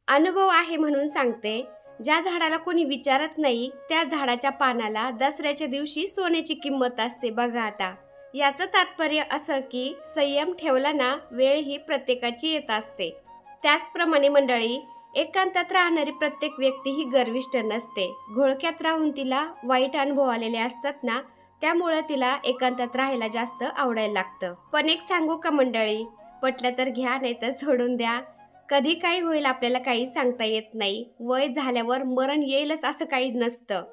अनुभव आहे म्हणून सांगते, ज्या झाडाला कोणी विचारत नाही त्या झाडाच्या पानाला दसऱ्याच्या दिवशी सोन्याची किंमत असते बघा आता. याचं तात्पर्य असं की संयम ठेवला ना वेळ ही प्रत्येकाची येत असते. त्याचप्रमाणे मंडळी, एकांतात राहणारी प्रत्येक व्यक्ती ही गर्विष्ठ नसते. घोळक्यात राहून तिला वाईट अनुभव आलेले असतात ना, त्यामुळे तिला एकांतात राहायला जास्त आवडायला लागतं. पण एक सांगू का मंडळी, पटलं तर घ्या नाही तर सोडून द्या. कधी काय होईल आपल्याला काही सांगता येत नाही. वय झाल्यावर मरण येईलच असं काही नसतं.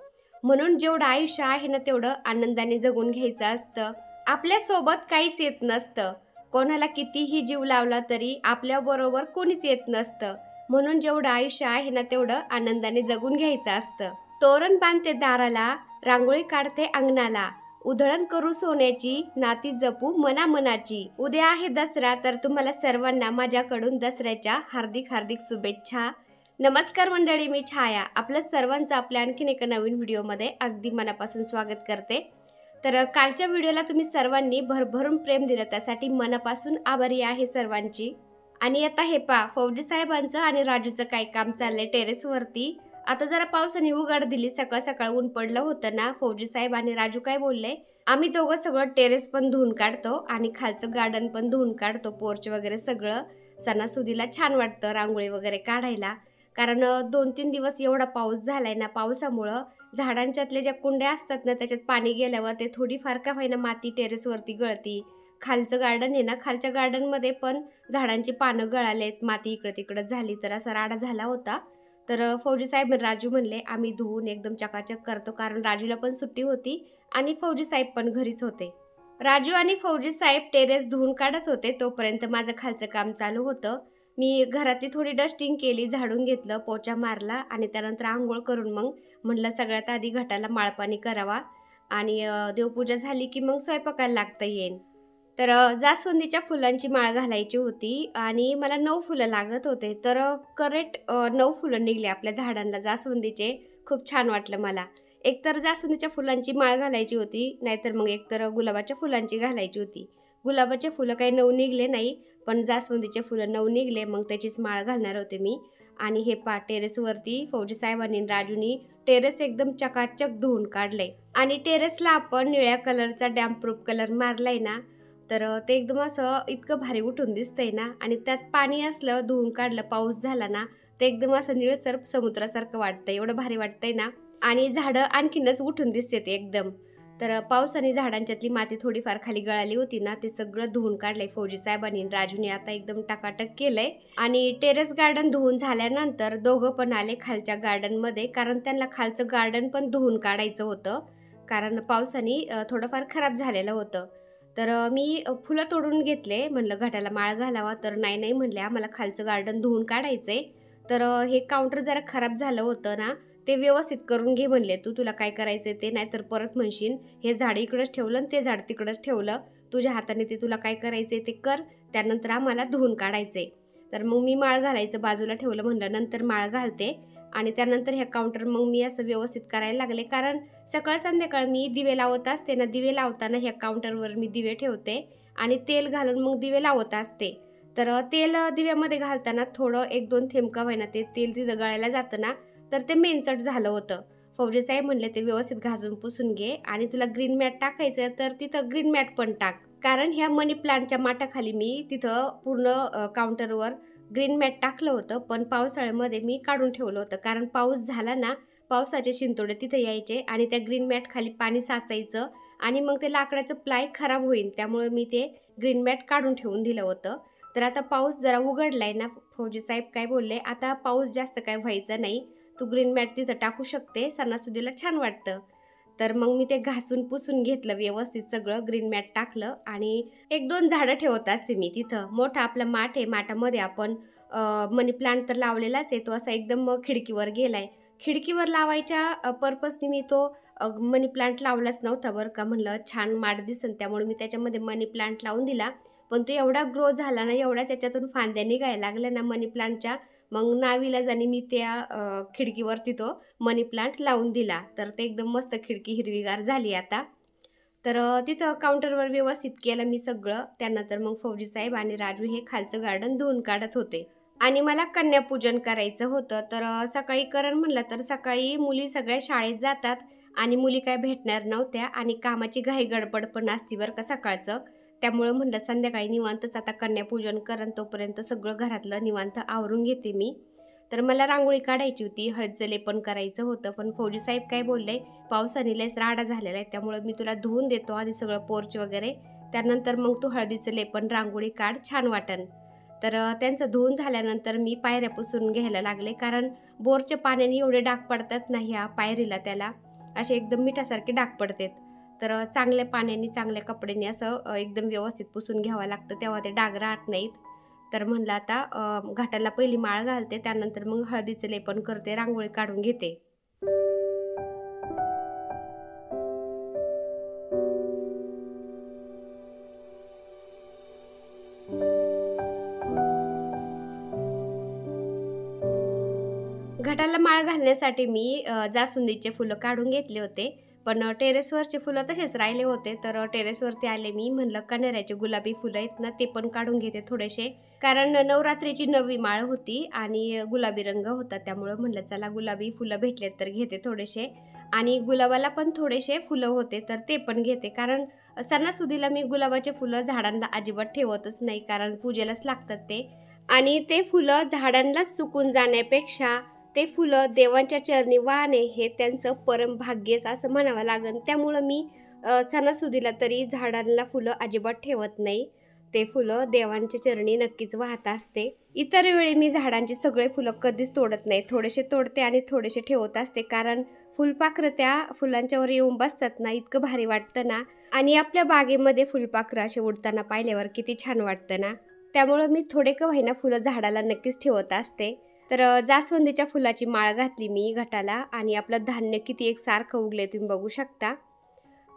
म्हणून जेवढं आयुष्य आहे ना तेवढं आनंदाने जगून घ्यायचं असतं. आपल्या सोबत काहीच येत नसतं. कोणाला कितीही जीव लावला तरी आपल्या बरोबर कोणीच येत नसतं. म्हणून जेवढं आयुष्य आहे ना तेवढं आनंदाने जगून घ्यायचं असतं. तोरण बांधते दाराला, रांगोळी काढते अंगणाला, उधळण करू सोन्याची, नाती जपू मनामनाची. उद्या आहे दसरा, तर तुम्हाला सर्वांना माझ्याकडून दसऱ्याच्या हार्दिक हार्दिक शुभेच्छा. नमस्कार मंडळी, मी छाया. आपल्या सर्वांचं आपल्या आणखीन एका नवीन व्हिडिओमध्ये अगदी मनापासून स्वागत करते. तर कालच्या व्हिडिओला तुम्ही सर्वांनी भरभरून प्रेम दिलं, त्यासाठी मनापासून आभारी आहे सर्वांची. आणि आता हे पा, फौजी साहेबांचं आणि राजूचं काय काम चाललंय टेरेसवरती. आता जरा पावसाने उघाड दिली, सकाळ सकाळ ऊन पडलं होतं ना. फौजी साहेब आणि राजू काय बोलले, आम्ही दोघं सगळं टेरेस पण धुवून काढतो आणि खालचं गार्डन पण धुवून काढतो, पोर्च वगैरे सगळं. सणासुदीला छान वाटतं रांगोळी वगैरे काढायला. कारण 2-3 दिवस एवढा पाऊस झालाय ना, पावसामुळं झाडांच्यातल्या ज्या कुंड्या असतात ना त्याच्यात पाणी गेल्यावर ते थोडीफार का होईना माती टेरेसवरती गळती. खालचं गार्डन आहे ना, खालच्या गार्डनमध्ये पण झाडांची पानं गळालेत, माती इकडं तिकडं झाली, तर असा राडा झाला होता. तर फौजी साहेब राजू म्हणले आम्ही धुवून एकदम चकाचक करतो, कारण राजूला पण सुट्टी होती आणि फौजी साहेब पण घरीच होते. राजू आणि फौजी साहेब टेरेस धुवून काढत होते, तोपर्यंत माझं खालचं काम चालू होतं. मी घरातली थोडी डस्टिंग केली, झाडून घेतलं, पोचा मारला आणि त्यानंतर आंघोळ करून मग म्हणलं सगळ्यात आधी घटाला माळपाणी करावा आणि देवपूजा झाली की मग स्वयंपाकाला लागता येईल. तर जास्वंदीच्या फुलांची माळ घालायची होती आणि मला 9 फुलं लागत होते. तर करेक्ट 9 फुलं निघले आपल्या झाडांना जास्वंदीचे. खूप छान वाटलं मला. एकतर जास्वंदीच्या फुलांची माळ घालायची होती, नाहीतर मग एकतर गुलाबाच्या फुलांची घालायची होती. गुलाबाचे फुलं काही 9 निघले नाही, पण जास्वंदीचे फुलं 9 निघले. मग त्याचीच माळ घालणार होते मी. आणि हे पहा, टेरेसवरती फौजी साहेबांनी आणि राजूनी टेरेस एकदम चकाचक धुवून काढलंय. आणि टेरेसला आपण निळ्या कलरचा डॅम्प प्रूफ कलर मारलाय ना, तर ते एकदम असं इतकं भारी उठून दिसतंय ना. आणि त्यात पाणी असलं, धुवून काढलं, पाऊस झाला ना, ते एकदम असं निळसर समुद्रासारखं वाटतंय, एवढं भारी वाटतंय ना. आणि झाडं आणखीनच उठून दिसते ते एकदम. तर पावसाने झाडांच्यातली माती थोडीफार खाली गळाली होती ना, ते सगळं धुवून काढलंय फौजी साहेबांनी, राजूने आता एकदम टकाटक केलंय. आणि टेरेस गार्डन धुवून झाल्यानंतर दोघं पण आले खालच्या गार्डनमध्ये, कारण त्यांना खालचं गार्डन पण धुवून काढायचं होतं, कारण पावसाने थोडंफार खराब झालेलं होतं. तर मी फुलं तोडून घेतले, म्हणलं घटाला माळ घालावा, तर नाही नाही म्हणले आम्हाला खालचं गार्डन धुवून काढायचंय. तर हे काउंटर जरा खराब झालं होतं ना, ते व्यवस्थित करून घे म्हणले, तुला काय करायचंय ते, नाहीतर परत म्हणशील हे झाड इकडंच ठेवलं आणि ते झाड तिकडंच ठेवलं. तुझ्या हाताने ते तुला काय करायचंय ते कर, त्यानंतर आम्हाला धुवून काढायचंय. तर मग मी माळ घालायचं बाजूला ठेवलं, म्हणलं नंतर माळ घालते. आणि त्यानंतर ह्या काउंटर मग मी असं व्यवस्थित करायला लागले, कारण सकाळ संध्याकाळ मी दिवे लावत असते ना, दिवे लावताना ह्या काउंटरवर मी दिवे ठेवते आणि तेल घालून मग दिवे लावत असते. तर तेल दिव्यामध्ये घालताना थोडं 1-2 थेंब का होईना ते तेल तिथं गळायला जातं ना, तर ते मेनचट झालं होतं. फौजी साहेब म्हणले ते व्यवस्थित घासून पुसून घे आणि तुला ग्रीन मॅट टाकायचं तर तिथं ग्रीन मॅट पण टाक. कारण ह्या मनी प्लांटच्या माठाखाली मी तिथं पूर्ण काउंटरवर ग्रीन मॅट टाकलं होतं, पण पावसाळ्यामध्ये मी काढून ठेवलं होतं, कारण पाऊस झाला ना, पावसाचे शिंतोडे तिथे यायचे आणि त्या ग्रीन मॅट खाली पाणी साचायचं आणि मग ते लाकडाचं प्लाय खराब होईल, त्यामुळे मी ते ग्रीन मॅट काढून ठेवून दिलं होतं. तर आता पाऊस जरा उघडलाय ना, फौजी साहेब काय बोलले, आता पाऊस जास्त काय व्हायचा नाही, तू ग्रीन मॅट तिथं टाकू शकते, सणासुदीला छान वाटतं. तर मग मी ते घासून पुसून घेतलं व्यवस्थित, सगळं ग्रीन मॅट टाकलं आणि 1-2 झाडं ठेवत असते मी तिथं. मोठा आपला माठ आहे, माठामध्ये आपण मनी प्लांट तर लावलेलाच आहे, तो असा एकदम खिडकीवर गेलाय. खिडकीवर लावायच्या पर्पजने मी तो मनी प्लांट लावलाच नव्हता बरं का. म्हणलं छान माठ दिसन, त्यामुळे मी त्याच्यामध्ये मनी प्लांट लावून दिला. पण तो एवढा ग्रो झाला ना, एवढ्या त्याच्यातून फांद्या निघायला लागल्या ना मनी प्लांटच्या, मग नाईलाजाने मी त्या खिडकीवरती तो मनी प्लांट लावून दिला. तर ते एकदम मस्त खिडकी हिरवीगार झाली आता. तर तिथं काउंटरवर व्यवस्थित केलं मी सगळं. त्यानंतर मग फौजी साहेब आणि राजू हे खालचं गार्डन धुवून काढत होते. आणि मला कन्यापूजन करायचं होतं. तर सकाळी करण म्हणलं तर सकाळी मुली सगळ्या शाळेत जातात आणि मुली काय भेटणार नव्हत्या आणि कामाची घाई गडबड पण असती बरं का सकाळचं. त्यामुळं म्हणलं संध्याकाळी निवांतच आता कन्यापूजन करण, तोपर्यंत सगळं घरातलं निवांत आवरून घेते मी. तर मला रांगोळी काढायची होती, हळदीचं लेपन करायचं होतं, पण फौजी साहेब काय बोलले, पावसाने लयच राडा झालेला आहे, त्यामुळं मी तुला धुवून देतो आधी सगळं पोर्च वगैरे, त्यानंतर मग तू हळदीचं लेपन रांगोळी काढ, छान वाटन. तर त्यांचं धुवून झाल्यानंतर मी पायऱ्या पुसून घ्यायला लागले, कारण बोरच्या पाण्याने एवढे डाग पडतात ना ह्या पायरीला, त्याला असे एकदम मिठासारखे डाग पडतात. तर चांगल्या पाण्याने चांगल्या कपड्याने असं एकदम व्यवस्थित पुसून घ्यावं लागतं, तेव्हा ते डाग राहत नाहीत. तर म्हणलं आता घाटाला पहिली माळ घालते, त्यानंतर मग हळदीचं लेपन करते, रांगोळी काढून घेते. घटाला माळ घालण्यासाठी मी जास्वंदीचे फुलं काढून घेतले होते, पण टेरेसवरचे फुलं तसेच राहिले होते. तर टेरेसवरती आले मी, म्हणलं कण्हेऱ्याचे गुलाबी फुलं आहेत ना ते पण काढून घेते थोडेसे, कारण नवरात्रीची 9वी माळ होती आणि गुलाबी रंग होता, त्यामुळं म्हणलं चला गुलाबी फुलं भेटलेत तर घेते थोडेसे. आणि गुलाबाला पण थोडेसे फुलं होते तर ते पण घेते, कारण सणासुदीला मी गुलाबाचे फुलं झाडांना अजिबात ठेवतच नाही, कारण पूजेलाच लागतात ते. आणि ते फुलं झाडांनाच सुकून जाण्यापेक्षा ते फुलं देवांच्या चरणी वाहणे हे त्यांचं परम भाग्यच असं म्हणावं लागेल. त्यामुळं मी सणासुदीला तरी झाडांना फुलं अजिबात ठेवत नाही, ते फुलं देवांच्या चरणी नक्कीच वाहत असते. इतर वेळी मी झाडांची सगळे फुलं कधीच तोडत नाही, थोडेसे तोडते आणि थोडेसे ठेवत असते, कारण फुलपाखरं त्या फुलांच्यावर येऊन बसतात ना, इतकं भारी वाटतं ना. आणि आपल्या बागेमध्ये फुलपाखरं असे उडताना पाहिल्यावर किती छान वाटतं ना. त्यामुळं मी थोडे का होईना फुलं झाडाला नक्कीच ठेवत असते. तर जास्वंदीच्या फुलाची माळ घातली मी घटाला आणि आपलं धान्य किती एकसारखं उगले तुम्ही बघू शकता.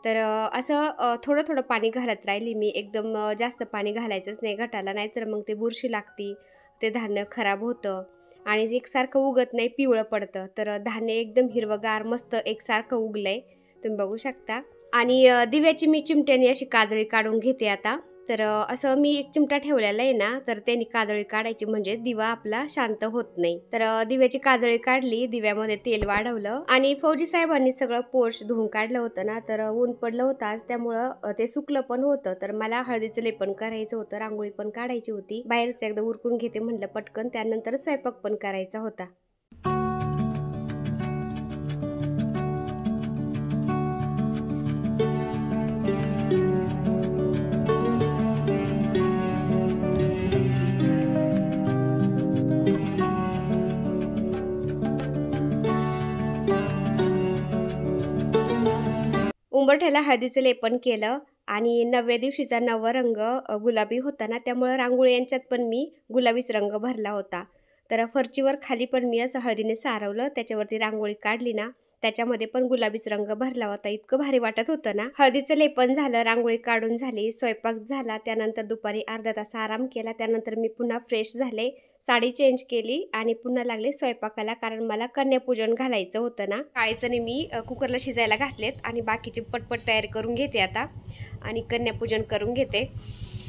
तर असं थोडं थोडं पाणी घालत राहिली मी, एकदम जास्त पाणी घालायचंच नाही घटाला, नाहीतर मग ते बुरशी लागती, ते धान्य खराब होतं आणि एकसारखं उगत नाही, पिवळं पडतं. तर धान्य एकदम हिरवगार मस्त एकसारखं उगलंय तुम्ही बघू शकता. आणि दिव्याची मी चिमट्याने अशी काजळी काढून घेते आता. तर असं मी एक चिमटा ठेवलेला आहे ना, तर त्यांनी काजळी काढायची म्हणजे दिवा आपला शांत होत नाही. तर दिव्याची काजळी काढली, दिव्यामध्ये तेल वाढवलं आणि फौजी साहेबांनी सगळं पोर्च धुवून काढलं होतं ना, तर ऊन पडलं होतं आज, त्यामुळं ते सुकलं पण होतं. तर मला हळदीचं लेपन करायचं होतं, रांगोळी पण काढायची होती, बाहेरच एकदा उरकून घेते म्हणलं पटकन, त्यानंतर स्वयंपाक पण करायचा होता. उंबरठ्याला हळदीचं लेपन केलं आणि 9व्या दिवशीचा 9वा रंग गुलाबी होता ना, त्यामुळं रांगोळी यांच्यात पण मी गुलाबीच रंग भरला होता. तर फरचीवर खाली पण मी असं हळदीने सारवलं, त्याच्यावरती रांगोळी काढली ना, त्याच्यामध्ये पण गुलाबीच रंग भरला होता. इतकं भारी वाटत होतं ना. हळदीचं लेपन झालं, रांगोळी काढून झाली, स्वयंपाक झाला, त्यानंतर दुपारी अर्धा तास आराम केला, त्यानंतर मी पुन्हा फ्रेश झाले, साडी चेंज केली आणि पुन्हा लागले स्वयंपाकाला, कारण मला कन्यापूजन घालायचं होतं ना. काळीचणे मी कुकरला शिजायला घातलेत आणि बाकीची पटपट तयारी करून घेते आता आणि कन्यापूजन करून घेते.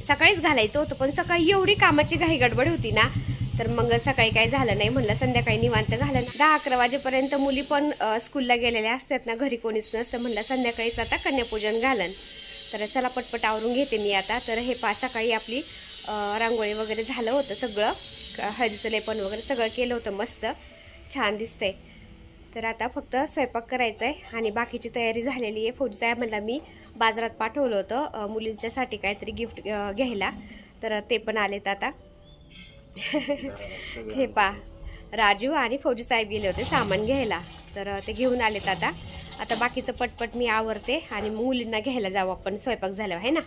सकाळीच घालायचं होतं, पण सकाळी एवढी कामाची घाई गडबड होती ना, तर मग सकाळी काही झालं नाही. म्हणलं संध्याकाळी निवांत घालं. 10-11 वाजेपर्यंत मुली पण स्कूलला गेलेल्या असतात ना, घरी कोणीच नसतं. म्हणलं संध्याकाळीच आता कन्यापूजन घालन. तर चला पटपट आवरून घेते मी आता. तर हे सकाळी आपली रांगोळी वगैरे झालं होतं सगळं, हळदीचं लेपन वगैरे सगळं केलं होतं, मस्त छान दिसतंय. तर आता फक्त स्वयंपाक करायचा आहे आणि बाकीची तयारी झालेली आहे. फौजी साहेब म्हणला मी बाजारात पाठवलं होतं मुलींच्यासाठी काहीतरी गिफ्ट घ्यायला, तर ते पण आलेत आता. हे राजू आणि फौजी साहेब गेले होते सामान घ्यायला, तर ते घेऊन आलेत आता. आता बाकीचं पटपट मी आवरते आणि मुलींना घ्यायला जाऊ आपण स्वयंपाक झाल्यावर, आहे ना.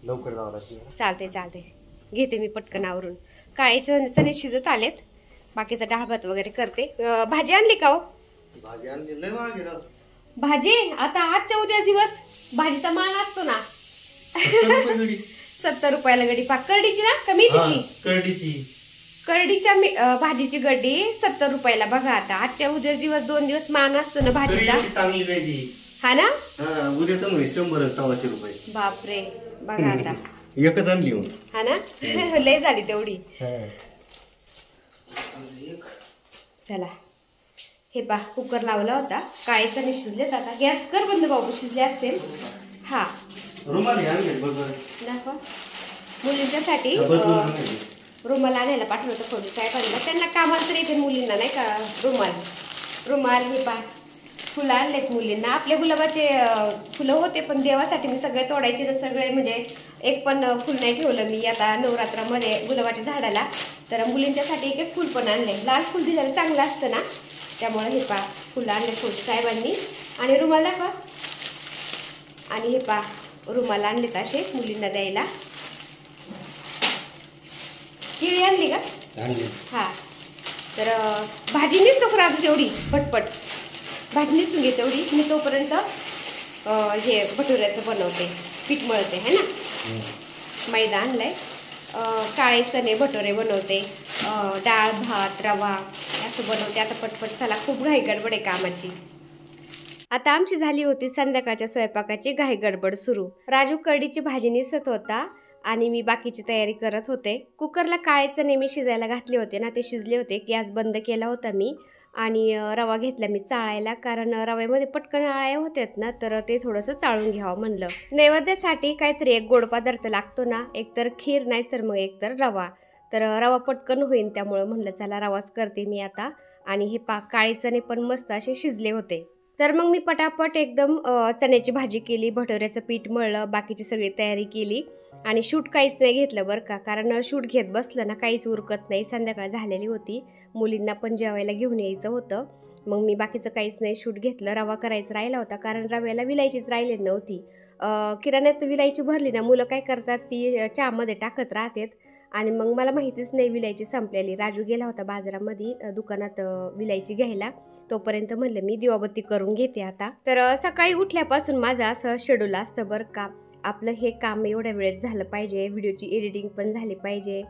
लवकर जावं लागतं. चालते घेते मी पटकन आवरून. काळे चणे शिजत आलेत, बाकीचा डाळ भात वगैरे करते. भाजी आणली का हो? भाजी आणली लय महाग आहे. भाजी आता आजच्या उद्या दिवस भाजीचा मान असतो ना. 70 रुपयाला गडी. करडीची ना कमी करडीची करडीच्या भाजीची गड्डी 70 रुपयाला. बघा आता आजच्या उद्या दिवस 2 दिवस मान असतो ना भाजीचा. चांगली पाहिजे, हा ना. उद्या तर 100-125 रुपये. बापरे, बघा आता एकच आणली येऊन. हा ना लय झाली तेवढी. चला हे पा कुकर लावला होता, काळे चणे शिजलेत. आता गॅस कर बंद बाबू, शिजले असतील. हा रुमाल आणले बघ दाखवा. मुलींच्यासाठी रुमाल आणायला पाठवलं होतं फौजी साहेबांना. त्यांना कामाला तर येते मुलींना नाही का रुमाल. हे पा फुलं आणलेत मुलींना. आपले गुलाबाचे फुलं होते पण देवासाठी मी सगळे तोडायचे ना, सगळे म्हणजे एक पण फुल नाही ठेवलं मी आता नवरात्रामध्ये गुलाबाच्या झाडाला. तर मुलींच्यासाठी एक फुल पण आणले. लाल फुल दिलेलं चांगलं असतं ना, त्यामुळे हे पा फुलं आणले फौजी साहेबांनी. आणि रुमाल दाखवा. आणि हे पा रुमाल आणलेत असे मुलींना द्यायला. केळी आणली का? हा. तर भाजी निसतो खरं आता तेवढी पटपट भाजी निसून घे तेवढी. मी तोपर्यंत हे भटुऱ्याचं बनवते, पीठ मळते है ना. मैदा आणलाय, काळे चणे भटुरे बनवते, डाळ भात रवा असं बनवते आता पटपट. चला खूप घाई गडबड आहे कामाची. आता आमची झाली होती संध्याकाळच्या स्वयंपाकाची घाई गडबड सुरू. राजू कढीची भाजी निसत होता आणि मी बाकीची तयारी करत होते. कुकरला काळे चणे मी शिजायला घातले होते ना, ते शिजले होते. गॅस बंद केला होता मी आणि रवा घेतला मी चाळायला, कारण रव्यामध्ये पटकन आळ्या होत्यात ना, तर ते थोडंसं चाळून घ्यावं म्हणलं. नैवेद्यासाठी काहीतरी एक गोड पदार्थ लागतो ना, एकतर खीर नाही तर मग एकतर रवा. तर रवा पटकन होईल त्यामुळं म्हणलं चला रवाच करते मी आता. आणि हे काळे चणे पण मस्त असे शिजले होते. तर मग मी पटापट एकदम चण्याची भाजी केली, भटुऱ्याचं पीठ मळलं, बाकीची सगळी तयारी केली. आणि शूट काहीच नाही घेतलं बरं का, कारण शूट घेत बसलं ना काहीच उरकत नाही. संध्याकाळ झालेली होती, मुलींना पण जेवायला घेऊन यायचं होतं. मग मी बाकीचं काहीच नाही शूट घेतलं. रवा करायचा राहिला होता, कारण रव्याला विलायचीच राहिली नव्हती. किराण्यात विलायची भरली ना, मुलं काय करतात ती चहामध्ये टाकत राहतात आणि मग मला माहितीच नाही विलायची संपलेली. राजू गेला होता बाजारामध्ये दुकानात विलायची घ्यायला, तोपर्यंत म्हणलं मी दिवाबत्ती करून घेते आता. तर सकाळी उठल्यापासून माझं असं शेड्यूल असतं बरं का. आपलं हे काम एवढ्या वेळेत झालं पाहिजे, व्हिडिओची एडिटिंग पण झाली पाहिजे,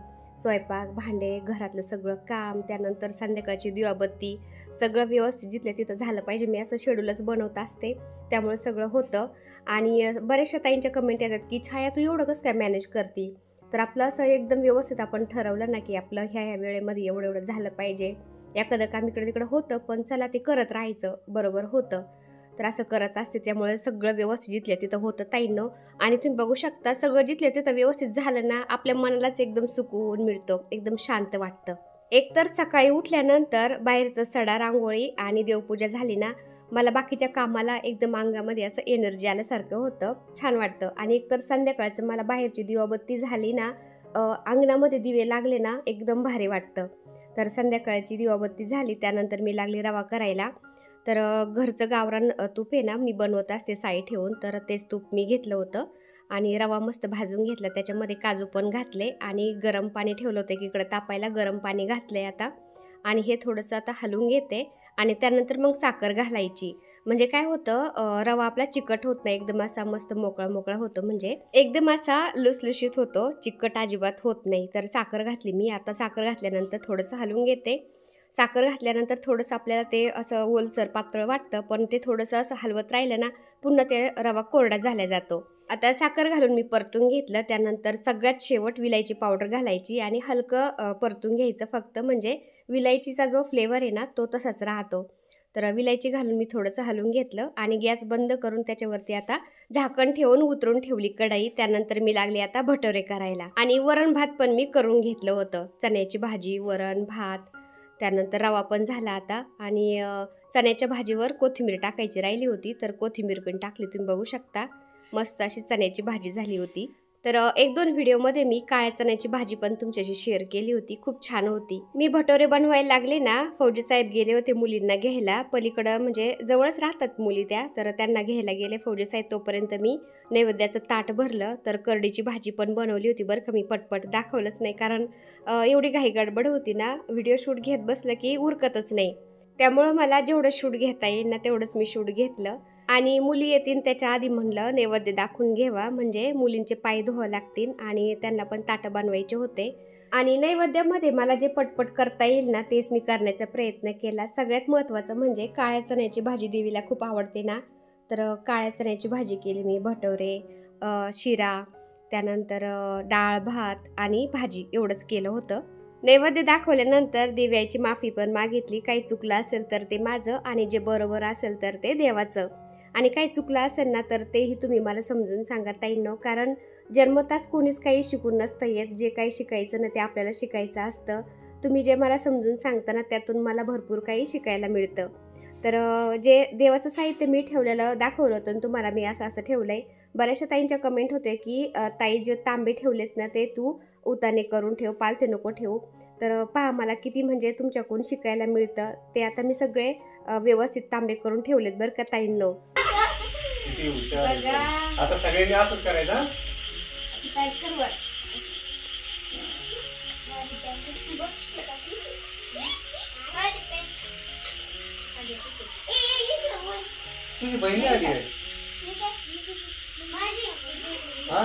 स्वयंपाक भांडे घरातलं सगळं काम, त्यानंतर संध्याकाळची दिवाबत्ती सगळं व्यवस्थित जिथल्या तिथं झालं पाहिजे. मी असं शेड्यूलच बनवत असते, त्यामुळे सगळं होतं. आणि बऱ्याचशा ताईंच्या कमेंट येतात की छाया तू एवढं कसं काय मॅनेज करते. तर आपलं असं एकदम व्यवस्थित आपण ठरवलं ना की आपलं ह्या वेळेमध्ये एवढं झालं पाहिजे. एखादं काम इकडे तिकडं होतं पण चला ते करत राहायचं, बरोबर होतं. तर असं करत असते, त्यामुळे सगळं व्यवस्थित जिथल्या तिथं होतं ताईंनो. आणि तुम्ही बघू शकता सगळं जिथल्या तिथं व्यवस्थित झालं ना, आपल्या मनालाच एकदम सुकून मिळतं, एकदम शांत वाटतं. एकतर सकाळी उठल्यानंतर बाहेरचं सडा रांगोळी आणि देवपूजा झाली ना, मला बाकीच्या कामाला एकदम अंगामध्ये असं एनर्जी आल्यासारखं होतं, छान वाटतं. आणि एकतर संध्याकाळचं मला बाहेरची दिवाबत्ती झाली ना, अंगणामध्ये दिवे लागले ना, एकदम भारी वाटतं. तर संध्याकाळची दिवाबत्ती झाली, त्यानंतर मी लागली रवा करायला. तर घरचं गावरान तूप आहे ना, मी बनवत असते साई ठेवून, तर तेच तूप मी घेतलं होतं आणि रवा मस्त भाजून घेतला. त्याच्यामध्ये काजू पण घातले आणि गरम पाणी ठेवलं होतं एकीकडे तापायला, गरम पाणी घातलंय आता. आणि हे थोडंसं आता हलवून घेते आणि त्यानंतर मग साखर घालायची. म्हणजे काय होतं, रवा आपला चिकट होत नाही, एकदम असा मस्त मोकळा मोकळा होतो, म्हणजे एकदम असा लुसलुशीत होतो, चिकट अजिबात होत नाही. तर साखर घातली मी आता. साखर घातल्यानंतर थोडंसं हलवून घेते. साखर घातल्यानंतर थोडंसं आपल्याला ते असं ओलसर पातळ वाटतं, पण ते थोडंसं असं हलवत राहिलं ना, पुन्हा ते रवा कोरडा झाला जातो. आता साखर घालून मी परतून घेतलं. त्यानंतर सगळ्यात शेवट विलायची पावडर घालायची आणि हलकं परतून घ्यायचं फक्त, म्हणजे विलायचीचा जो फ्लेवर आहे ना तो तसाच राहतो. तर विलायची घालून मी थोडंसं हलवून घेतलं आणि गॅस बंद करून त्याच्यावरती आता झाकण ठेवून उतरून ठेवली कढई. त्यानंतर मी लागली आता भटुरे करायला. आणि वरण भात पण मी करून घेतलं होतं, चण्याची भाजी, वरण भात, त्यानंतर रवा पण झाला आता. आणि चण्याच्या भाजीवर कोथिंबीर टाकायची राहिली होती, तर कोथिंबीर पण टाकली, तुम्ही बघू शकता. मस्त अशी चण्याची भाजी झाली होती. तर 1-2 व्हिडिओमध्ये मी काळ्या चण्याची भाजी पण तुमच्याशी शेअर केली होती, खूप छान होती. मी भटोरे बनवायला लागले ना, फौजी साहेब गेले होते मुलींना घ्यायला, पलीकडं म्हणजे जवळच राहतात मुली त्या, तर त्यांना घ्यायला गेले फौजी साहेब. तोपर्यंत मी नैवेद्याचं ताट भरलं. तर करडीची भाजी पण बनवली होती बरं का. मी पटपट दाखवलंच नाही, कारण एवढी घाई गडबड होती ना, व्हिडिओ शूट घेत बसलं की उरकतच नाही. त्यामुळं मला जेवढं शूट घेता येईल ना तेवढंच मी शूट घेतलं. आणि मुली येतील त्याच्या आधी म्हणलं नैवेद्य दाखवून घ्यावा, म्हणजे मुलींचे पाय धुवावे लागतील आणि त्यांना पण ताटं बनवायचे होते. आणि नैवेद्यामध्ये मला जे पटपट करता येईल ना तेच मी करण्याचा प्रयत्न केला. सगळ्यात महत्त्वाचं म्हणजे काळ्या चण्याची भाजी देवीला खूप आवडते ना, तर काळ्या चण्याची भाजी केली मी, भटोरे, शिरा, त्यानंतर डाळ भात आणि भाजी एवढंच केलं होतं. नैवेद्य दाखवल्यानंतर दिव्याची माफी पण मागितली. काही चुकलं असेल तर ते माझं आणि जे बरोबर असेल तर ते देवाचं. आणि काही चुकलं असेल ना तर तेही तुम्ही मला समजून सांगा ताईंनो, कारण जन्मताच कोणीच काही शिकून नसतं येत. जे काही शिकायचं ना ते आपल्याला शिकायचं असतं. तुम्ही जे मला समजून सांगता ना त्यातून मला भरपूर काही शिकायला मिळतं. तर जे देवाचं साहित्य मी ठेवलेलं दाखवलं होतं आणि तुम्हाला मी असं ठेवलं आहे. बऱ्याचशा ताईंच्या कमेंट होते की ताई जे तांबे ठेवलेत ना ते तू उताने करून ठेव, पालथे नको ठेवू. तर पहा मला किती म्हणजे तुमच्याकडून शिकायला मिळतं. ते आता मी सगळे व्यवस्थित तांबे करून ठेवलेत बरं का ताईंनो. किती हुशार आहे. आता सगळ्यांनी असंच करायचं. तुझी बहिणी आली आहे. हा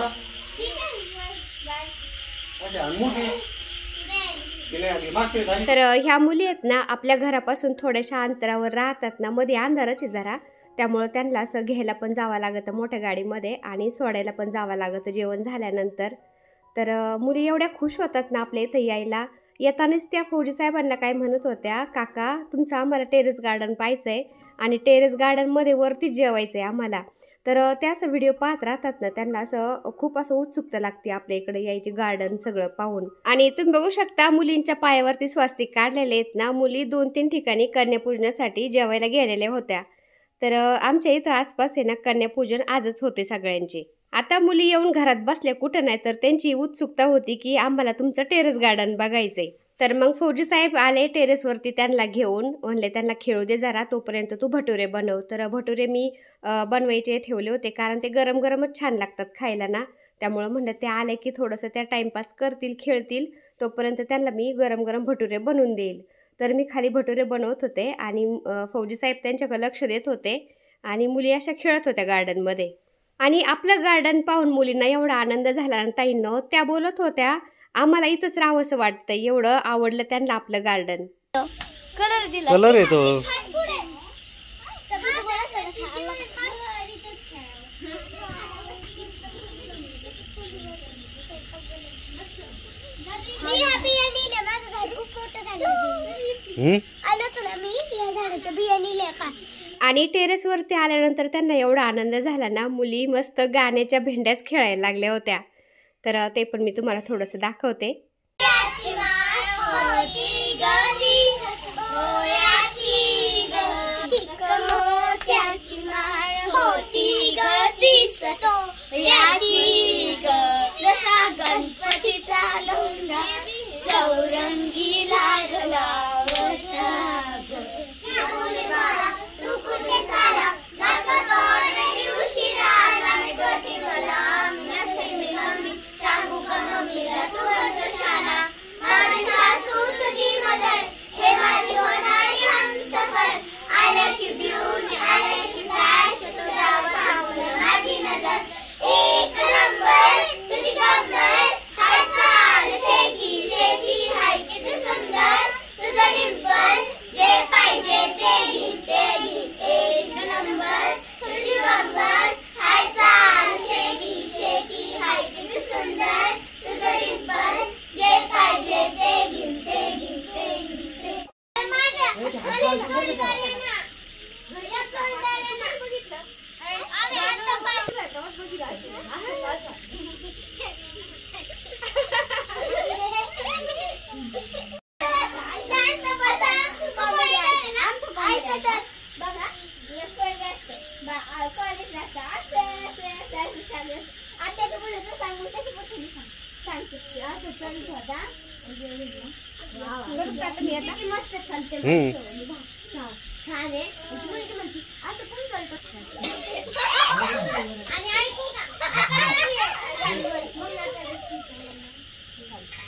अच्छा, मोठी तिने आली मागची झाली. तर ह्या मुली आहेत ना आपल्या घरापासून थोड्याशा अंतरावर राहतात ना, मध्ये अंधारच आहे जरा, त्यामुळं त्यांना असं घ्यायला पण जावं लागतं मोठ्या गाडीमध्ये आणि सोडायला पण जावं लागतं जेवण झाल्यानंतर. तर मुली एवढ्या खुश होतात ना आपल्या इथं यायला. येतानाच त्या फौजी साहेबांना काय म्हणत होत्या, काका तुमचं आम्हाला टेरेस गार्डन पाहायचं आहे आणि टेरेस गार्डनमध्ये वरतीच जेवायचं आहे आम्हाला. तर त्या असं व्हिडिओ पाहत राहतात ना त्यांना असं खूप असं उत्सुकता लागते आपल्या इकडे यायची गार्डन सगळं पाहून. आणि तुम्ही बघू शकता मुलींच्या पायावरती स्वास्तिक काढलेले आहेत ना. मुली 2-3 ठिकाणी कन्यापूजनासाठी जेवायला गेलेल्या होत्या. तर आमच्या इथं आसपास आहे ना कन्यापूजन आजच होते सगळ्यांचे. आता मुली येऊन घरात बसल्या कुठं नाही तर त्यांची उत्सुकता होती की आम्हाला तुमचं टेरेस गार्डन बघायचंय. तर मग फौजी साहेब आले टेरेसवरती त्यांना घेऊन. म्हणले त्यांना खेळू दे जरा, तोपर्यंत तू भटुरे बनव. तर भटुरे मी बनवायचे ठेवले होते कारण ते गरम गरमच छान लागतात खायला ना. त्यामुळं म्हणलं ते आले की थोडंसं त्या टाईमपास करतील, खेळतील, तोपर्यंत त्यांना मी गरम गरम भटुरे बनवून देईल. तर मी खाली भटुरे बनवत होते आणि फौजी साहेब त्यांच्याकडे लक्ष देत होते आणि मुली अशा खेळत होत्या गार्डनमध्ये. आणि आपलं गार्डन पाहून मुलींना एवढा आनंद झाला ना ताईंनो, त्या बोलत होत्या आम्हाला इथंच राहावंसं वाटतं, एवढं आवडलं त्यांना आपलं गार्डन. कलर येतो. आणि टेरेसवरती आल्यानंतर त्यांना एवढा आनंद झाला ना, मुली मस्त गाण्याच्या भेंड्याच खेळायला लागल्या होत्या. तर ते पण मी तुम्हाला थोडंसं दाखवते. गणपतीचा लोंढा चौरंगी लागला तू कुठे चाला सांगू का मम्मीला तू शाळा माझी सासू तुझी मदर हे माझी होणारी हमसफर आल्या की ब्युटी आल्या की फ्लॅश तुझ्यावर थांबून माझी नजर एक नंबर तुझी गंमत हाय चाल शेकी शेकी हाय किती सुंदर तुझं डिंपल जे पाहिजे ते घेईन एक नंबर तुझी गंमत हाय चाल शेकी शेकी हाय किती सुंदर तुझं डिंपल जे पाहिजे ते घेईन मस्त चालते छान आहे असं पण चालतं.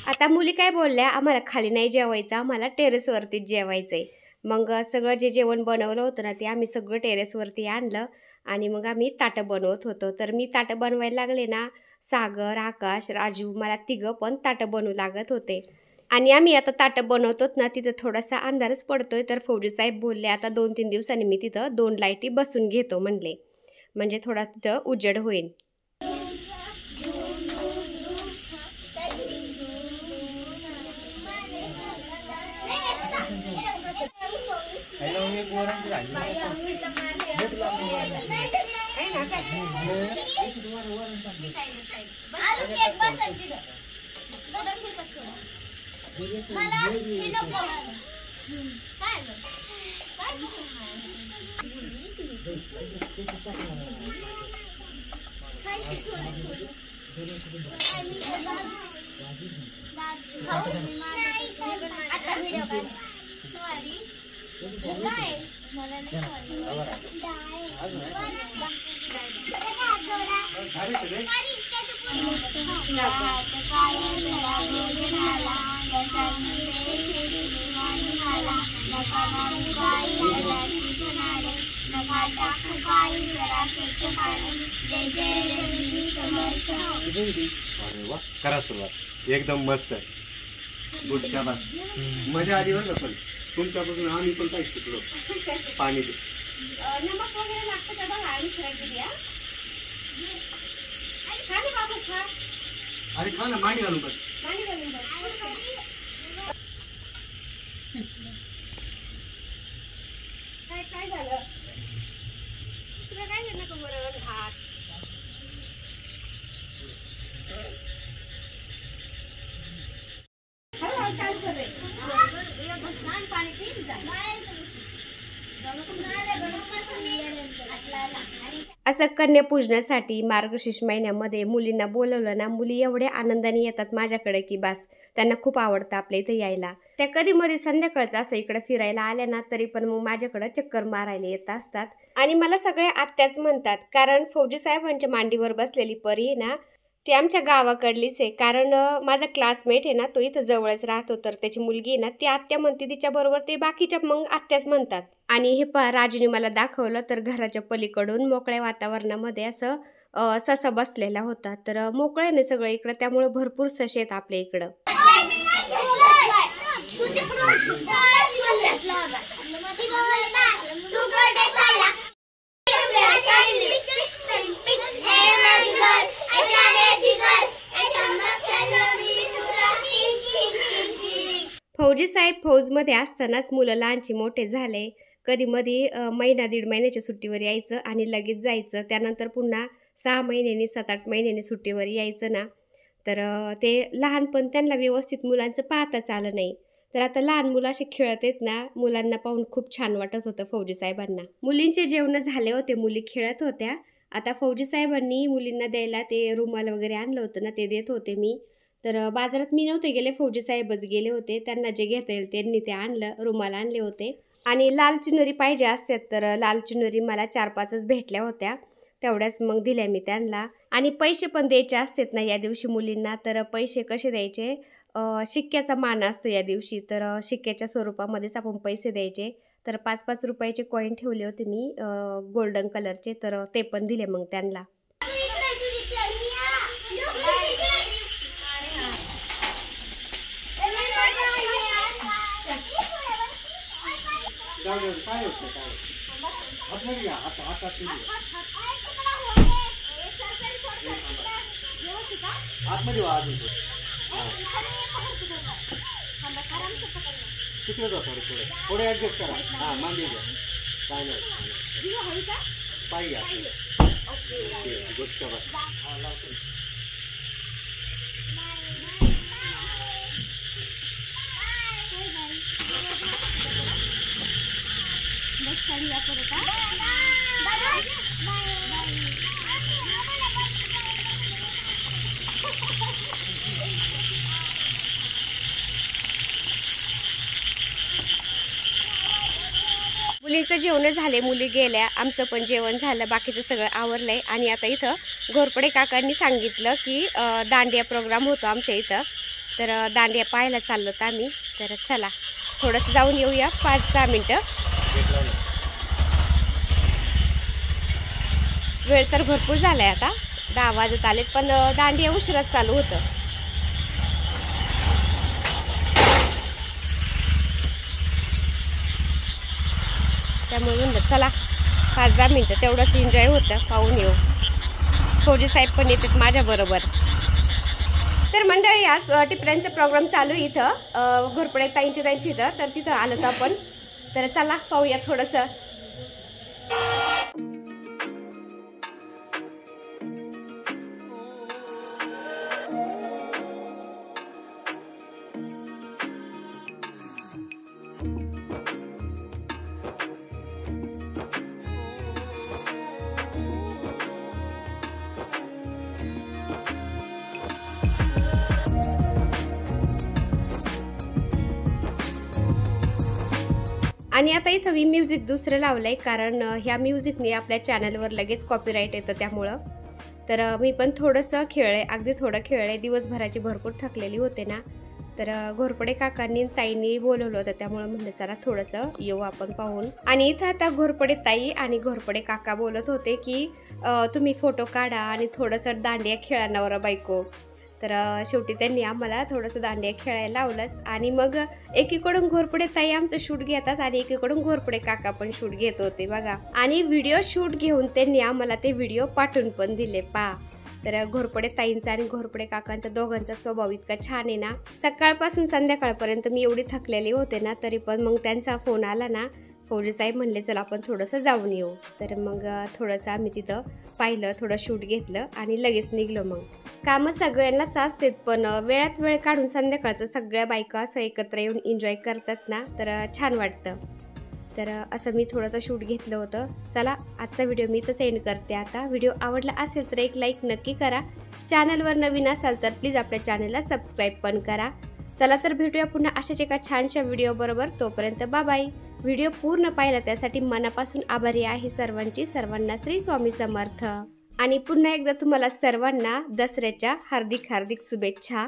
आता मुली काय बोलल्या, आम्हाला खाली नाही जेवायचं, आम्हाला टेरेसवरतीच जेवायचंय. मग सगळं जे जेवण बनवलं होतं ना ते आम्ही सगळं टेरेसवरती आणलं आणि मग आम्ही ताटं बनवत होतो. तर मी ताटं बनवायला लागले ना, सागर, आकाश, राजू मला तिघं पण ताटं बनवू लागत होते. आणि आम्ही आता ताटं बनवतो ना तिथं थोडासा अंधारच पडतोय. तर फौजी साहेब बोलले आता 2-3 दिवसांनी मी तिथं 2 लाईटी बसून घेतो म्हणले, म्हणजे थोडा तिथं उजेड होईल. करा सुरुवात. एकदम मस्त. गुडच्या बस मजा आली बरं. पण तुमच्यापासून आम्ही पण काही शिकलो. पाणी नमक वगैरे लागतं का बघा. आम्ही खराब द्या. खा ना बाबू खा. अरे खा ना. मांडी घालून बस. मांडी घालून बस. काय झालं तुला? काय झालं का वरण भात? असं कन्यापूजनासाठी मार्गशीर्ष महिन्यामध्ये मुलींना बोलवलं ना, मुली एवढ्या आनंदाने येतात माझ्याकडे की बस. त्यांना खूप आवडतं आपल्या इथं यायला. त्या कधी मध्ये संध्याकाळचं असं इकडे फिरायला आल्या ना, तरी पण मग माझ्याकडे चक्कर मारायला येत असतात. आणि मला सगळे आत्याच म्हणतात, कारण फौजी साहेबांच्या मांडीवर बसलेली परी आहे ना, ती आमच्या गावाकडलीच आहे. कारण माझा क्लासमेट आहे ना, तो इथं जवळच राहतो. तर त्याची मुलगी आहे ना, ती आत्या म्हणते. तिच्याबरोबर ते बाकीच्या मग आत्याच म्हणतात. आणि हे राजूने मला दाखवलं तर घराच्या पलीकडून मोकळ्या वातावरणामध्ये असं ससा बसलेला होता. तर मोकळ्याने सगळं इकडं, त्यामुळे भरपूर ससे आहेत आपल्या इकडं. फौजी साहेब फौजमध्ये असतानाच मुलं लहानची मोठे झाले. कधी मध्ये महिना दीड महिन्याच्या सुट्टीवर यायचं आणि लगेच जायचं. त्यानंतर पुन्हा 6 महिन्यांनी 7-8 महिन्यांनी सुट्टीवर यायचं ना, तर ते लहानपण त्यांना व्यवस्थित मुलांचं पाहताच आलं नाही. तर आता लहान मुलं असे खेळत आहेत ना, मुलांना पाहून खूप छान वाटत होतं फौजी साहेबांना. मुलींचे जेवण झाले होते, मुली खेळत होत्या. आता फौजी साहेबांनी मुलींना द्यायला ते रुमाल वगैरे आणलं होतं ना, ते देत होते मी. तर बाजारात मी नव्हते गेले, फौजी साहेबच गेले होते. त्यांना जे घेता येईल त्यांनी ते आणलं, रुमाल आणले होते. आणि लाल चुनरी पाहिजे असतात, तर लाल चुनरी मला 4-5च भेटल्या होत्या. तेवढ्याच मग दिल्या मी त्यांना. आणि पैसे पण द्यायचे असतात ना या दिवशी मुलींना. तर पैसे कसे द्यायचे, शिक्क्याचा मान असतो या दिवशी. तर शिक्क्याच्या स्वरूपामध्येच आपण पैसे द्यायचे. तर 5-5 रुपयाचे कॉईन ठेवले होते मी गोल्डन कलरचे. तर ते पण दिले मग त्यांना. काय होतं काय आतमध्ये घ्या. हातात आतमध्ये व्हा. अजून तिकडे जा. थोडे ऍडजस्ट करा. हां मांडी घ्या. काय नाही पाय घ्या. गोष्ट हा लावतो. मुलींचं जेवण झाले, मुली गेल्या, आमचं पण जेवण झालं, बाकीचं सगळं आवरलंय. आणि आता इथं घोरपडे काकांनी सांगितलं की दांडिया प्रोग्राम होतो आमच्या इथं. तर दांडिया पाहायला चाललो तर आम्ही. तर चला थोडंसं जाऊन येऊया 5-10 मिनटं. वेळ तर भरपूर झालाय, आता 10 वाजत आलेत, पण दांडिया उशिराच चालू होतं. त्यामुळे म्हणलं चला 5-10 मिनटं तेवढंच एन्जॉय होतं, पाहून येऊ. फौजी साहेब पण येतात माझ्याबरोबर. तर मंडळी आज टिपऱ्यांचा प्रोग्राम चालू आहे इथं घोरपडे ताईंची इथं, तर तिथं आलो तर आपण. तर चला पाहूया थोडंसं. आणि आता इथं मी म्युझिक दुसरं लावलंय, कारण ह्या म्युझिकने आपल्या चॅनलवर लगेच कॉपीराईट येतं त्यामुळं. तर मी पण थोडंसं खेळले, अगदी थोडं खेळले. दिवसभराची भरपूर थकलेली होते ना, तर घोरपडे काकांनी ताईंनी बोलवलं होतं, त्यामुळं म्हणलं चला थोडंसं येऊ आपण पाहून. आणि इथं आता घोरपडे ताई आणि घोरपडे काका बोलत होते की तुम्ही फोटो काढा आणि थोडंसं दांडिया खेळा नवरा बायको. तर शेवटी त्यांनी आम्हाला थोडंसं दांडिया खेळायला लावलंच. आणि मग एकीकडून घोरपडे ताई आमचं शूट घेतात आणि एकीकडून घोरपडे काका पण शूट घेत होते बघा. आणि व्हिडिओ शूट घेऊन त्यांनी आम्हाला ते व्हिडिओ पाठवून पण दिले पा. तर घोरपडे ताईंचा आणि घोरपडे काकांचा दोघांचा स्वभाव इतका छान आहे ना. सकाळपासून संध्याकाळपर्यंत मी एवढी थकलेली होते ना, तरी पण मग त्यांचा फोन आला ना, फौजी साहेब म्हणले चला आपण थोडंसं जाऊन येऊ. तर मग थोडंसं आम्ही तिथं पाहिलं, थोडं शूट घेतलं आणि लगेच निघलो. मग कामं सगळ्यांनाच असतात, पण वेळात वेळ काढून संध्याकाळचं सगळ्या बायका असं एकत्र येऊन एन्जॉय करतात ना, तर छान वाटतं. तर असं मी थोडंसं शूट घेतलं होतं. चला आजचा व्हिडिओ मी इथंच एंड करते आता. व्हिडिओ आवडला असेल तर एक लाईक नक्की करा. चॅनलवर नवीन असाल तर प्लीज आपल्या चॅनलला सबस्क्राईब पण करा. चला तर भेटूया पुन्हा अशाच एका छानशा व्हिडिओ बरोबर. तोपर्यंत बाय. व्हिडिओ पूर्ण पाहिला त्यासाठी मनापासून आभारी आहे सर्वांची. सर्वांना श्री स्वामी समर्थ. आणि पुन्हा एकदा तुम्हाला सर्वांना दसऱ्याच्या हार्दिक शुभेच्छा.